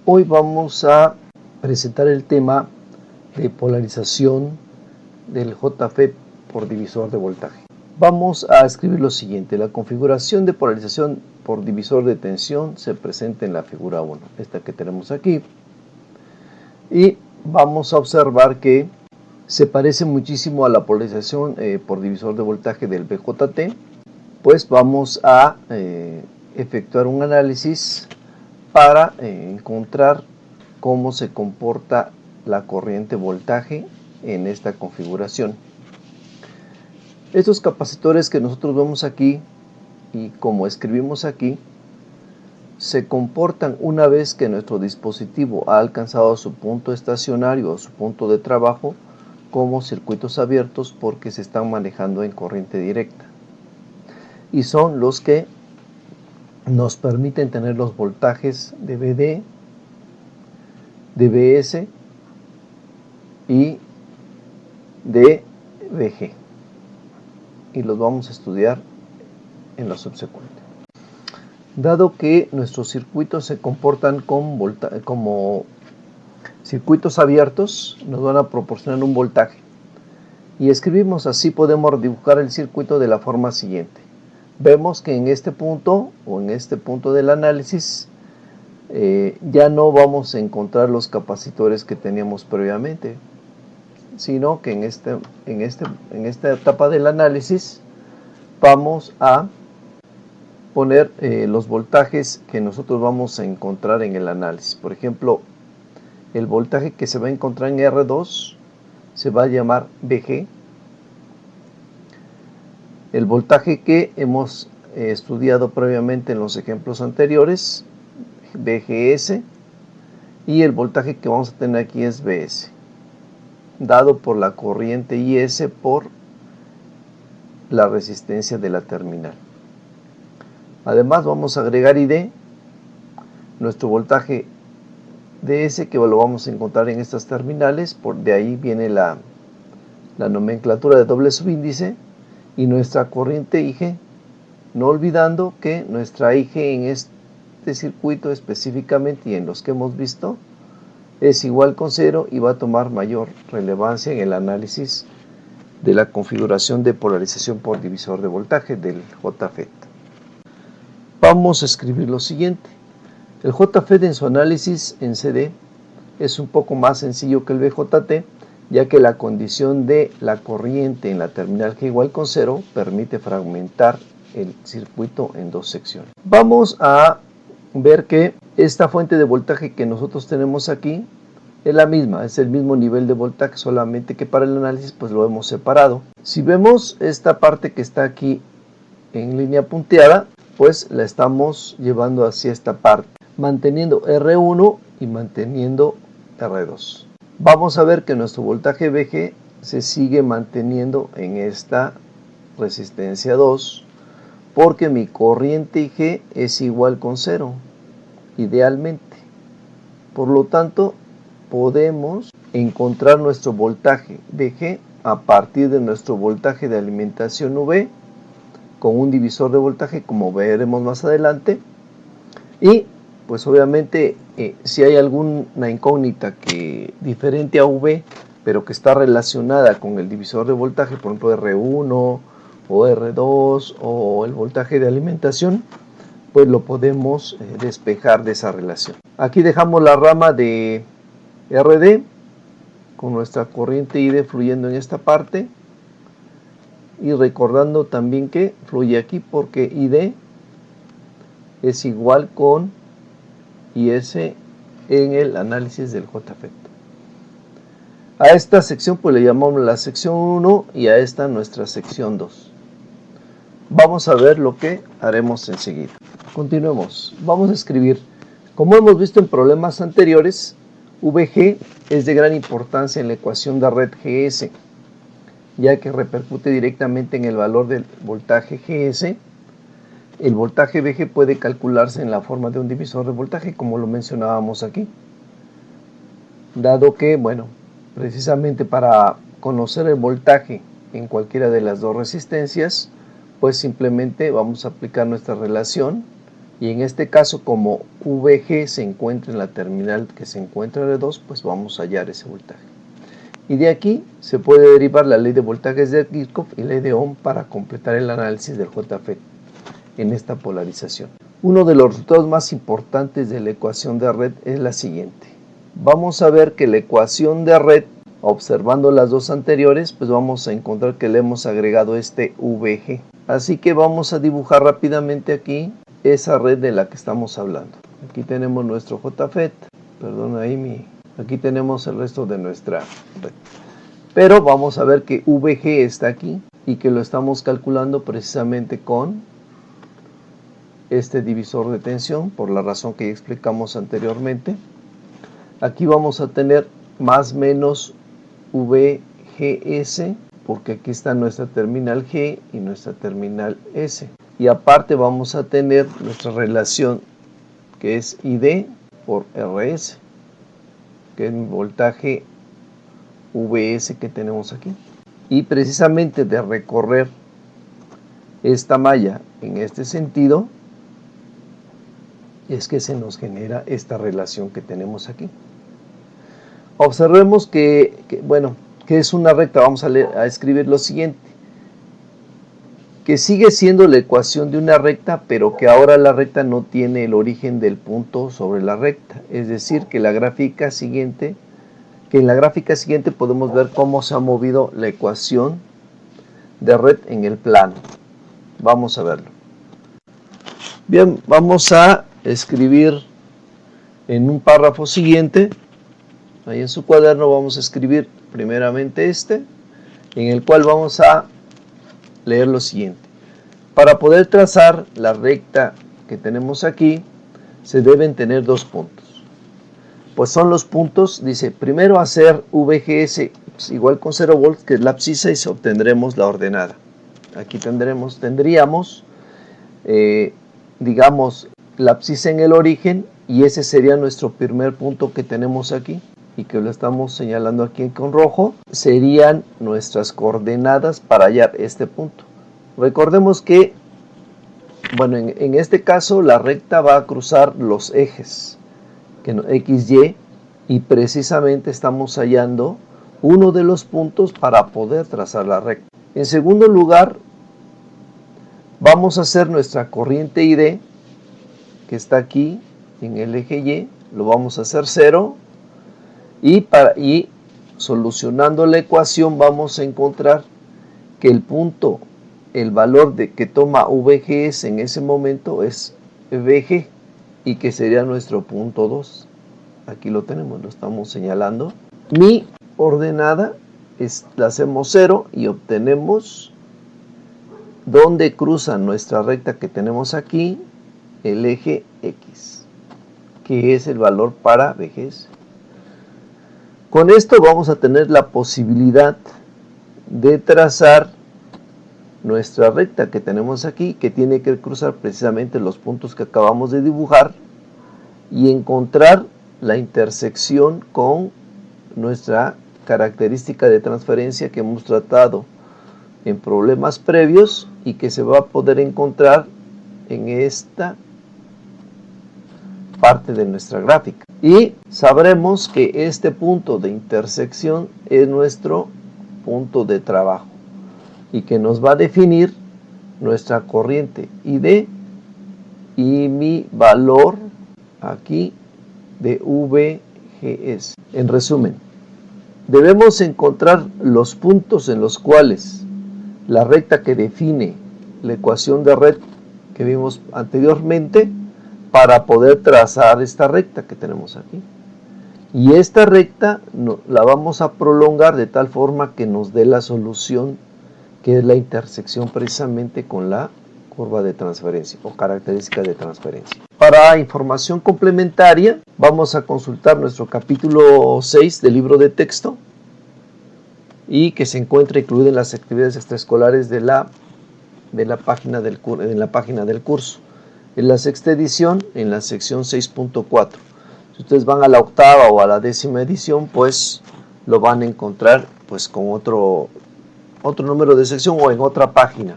Hoy vamos a presentar el tema de polarización del JFET por divisor de voltaje. Vamos a escribir lo siguiente: la configuración de polarización por divisor de tensión se presenta en la figura 1, esta que tenemos aquí, y vamos a observar que se parece muchísimo a la polarización por divisor de voltaje del BJT. Pues vamos a efectuar un análisis para encontrar cómo se comporta la corriente voltaje en esta configuración. Estos capacitores que nosotros vemos aquí y como escribimos aquí, se comportan una vez que nuestro dispositivo ha alcanzado su punto estacionario o su punto de trabajo como circuitos abiertos, porque se están manejando en corriente directa y son los que nos permiten tener los voltajes de BD, de BS y de BG, y los vamos a estudiar en lo subsecuente. Dado que nuestros circuitos se comportan como circuitos abiertos, nos van a proporcionar un voltaje, y escribimos así, podemos dibujar el circuito de la forma siguiente. Vemos que en este punto o en este punto del análisis ya no vamos a encontrar los capacitores que teníamos previamente, sino que en esta etapa del análisis vamos a poner los voltajes que nosotros vamos a encontrar en el análisis. Por ejemplo, el voltaje que se va a encontrar en R2 se va a llamar BG. El voltaje que hemos estudiado previamente en los ejemplos anteriores, BGS, y el voltaje que vamos a tener aquí es BS, dado por la corriente IS por la resistencia de la terminal. Además vamos a agregar ID, nuestro voltaje DS, que lo vamos a encontrar en estas terminales, de ahí viene la nomenclatura de doble subíndice, y nuestra corriente IG, no olvidando que nuestra IG en este circuito específicamente y en los que hemos visto es igual con 0 y va a tomar mayor relevancia en el análisis de la configuración de polarización por divisor de voltaje del JFET. Vamos a escribir lo siguiente. El JFET en su análisis en CD es un poco más sencillo que el BJT, ya que la condición de la corriente en la terminal G igual con 0 permite fragmentar el circuito en dos secciones. Vamos a ver que esta fuente de voltaje que nosotros tenemos aquí es la misma, es el mismo nivel de voltaje, solamente que para el análisis pues lo hemos separado. Si vemos esta parte que está aquí en línea punteada, pues la estamos llevando hacia esta parte, manteniendo R1 y manteniendo R2. Vamos a ver que nuestro voltaje VG se sigue manteniendo en esta resistencia 2, porque mi corriente IG es igual con 0, idealmente. Por lo tanto, podemos encontrar nuestro voltaje VG a partir de nuestro voltaje de alimentación V, con un divisor de voltaje, como veremos más adelante, y pues obviamente si hay alguna incógnita que diferente a V, pero que está relacionada con el divisor de voltaje, por ejemplo R1 o R2 o el voltaje de alimentación, pues lo podemos despejar de esa relación. Aquí dejamos la rama de RD con nuestra corriente ID fluyendo en esta parte, y recordando también que fluye aquí porque ID es igual con IS en el análisis del JFET. A esta sección pues le llamamos la sección 1 y a esta nuestra sección 2. Vamos a ver lo que haremos enseguida. Continuemos. Vamos a escribir. Como hemos visto en problemas anteriores, VG es de gran importancia en la ecuación de red GS, ya que repercute directamente en el valor del voltaje GS. El voltaje VG puede calcularse en la forma de un divisor de voltaje, como lo mencionábamos aquí, dado que, bueno, precisamente para conocer el voltaje en cualquiera de las dos resistencias, pues simplemente vamos a aplicar nuestra relación Y en este caso, como VG se encuentra en la terminal que se encuentra en R2, pues vamos a hallar ese voltaje. Y de aquí se puede derivar la ley de voltajes de Kirchhoff y ley de Ohm para completar el análisis del JFET en esta polarización. Uno de los resultados más importantes de la ecuación de red es la siguiente. Vamos a ver que la ecuación de red, observando las dos anteriores, pues vamos a encontrar que le hemos agregado este VG. Así que vamos a dibujar rápidamente aquí esa red de la que estamos hablando. Aquí tenemos nuestro JFET, perdón ahí aquí tenemos el resto de nuestra red. Pero vamos a ver que VG está aquí y que lo estamos calculando precisamente con este divisor de tensión, por la razón que ya explicamos anteriormente. Aquí vamos a tener más menos VGS, porque aquí está nuestra terminal G y nuestra terminal S. Y aparte vamos a tener nuestra relación que es ID por RS, que es mi voltaje VS que tenemos aquí. Y precisamente de recorrer esta malla en este sentido, es que se nos genera esta relación que tenemos aquí. Observemos que es una recta. Vamos a escribir lo siguiente, que sigue siendo la ecuación de una recta, pero que ahora la recta no tiene el origen del punto sobre la recta. Es decir, que en la gráfica siguiente podemos ver cómo se ha movido la ecuación de red en el plano. Vamos a verlo. Bien, vamos a escribir en un párrafo siguiente, ahí en su cuaderno vamos a escribir primeramente en el cual vamos a leer lo siguiente. Para poder trazar la recta que tenemos aquí, se deben tener dos puntos. Pues son los puntos, dice, primero hacer VGS igual con 0 volts, que es la abscisa, y obtendremos la ordenada. Aquí tendríamos, digamos, la abscisa en el origen, y ese sería nuestro primer punto que tenemos aquí, y que lo estamos señalando aquí con rojo. Serían nuestras coordenadas para hallar este punto. Recordemos que, en este caso la recta va a cruzar los ejes, X, Y, y precisamente estamos hallando uno de los puntos para poder trazar la recta. En segundo lugar, vamos a hacer nuestra corriente ID, que está aquí en el eje Y, lo vamos a hacer 0, y solucionando la ecuación vamos a encontrar que el valor que toma VGS en ese momento es VG, y que sería nuestro punto 2. Aquí lo tenemos, lo estamos señalando. Mi ordenada la hacemos 0 y obtenemos donde cruza nuestra recta que tenemos aquí, el eje X, que es el valor para VGS. Con esto vamos a tener la posibilidad de trazar nuestra recta que tenemos aquí, que tiene que cruzar precisamente los puntos que acabamos de dibujar, y encontrar la intersección con nuestra característica de transferencia que hemos tratado en problemas previos y que se va a poder encontrar en esta parte de nuestra gráfica. Y sabremos que este punto de intersección es nuestro punto de trabajo y que nos va a definir nuestra corriente ID y mi valor aquí de VGS. En resumen, debemos encontrar los puntos en los cuales la recta que define la ecuación de red que vimos anteriormente para poder trazar esta recta que tenemos aquí. Y esta recta la vamos a prolongar de tal forma que nos dé la solución, que es la intersección precisamente con la curva de transferencia o característica de transferencia. Para información complementaria vamos a consultar nuestro capítulo 6 del libro de texto, y que se encuentra incluido en las actividades extraescolares de la página del curso. En la sexta edición, en la sección 6.4. Si ustedes van a la octava o a la 10ª edición, pues lo van a encontrar pues con otro número de sección o en otra página.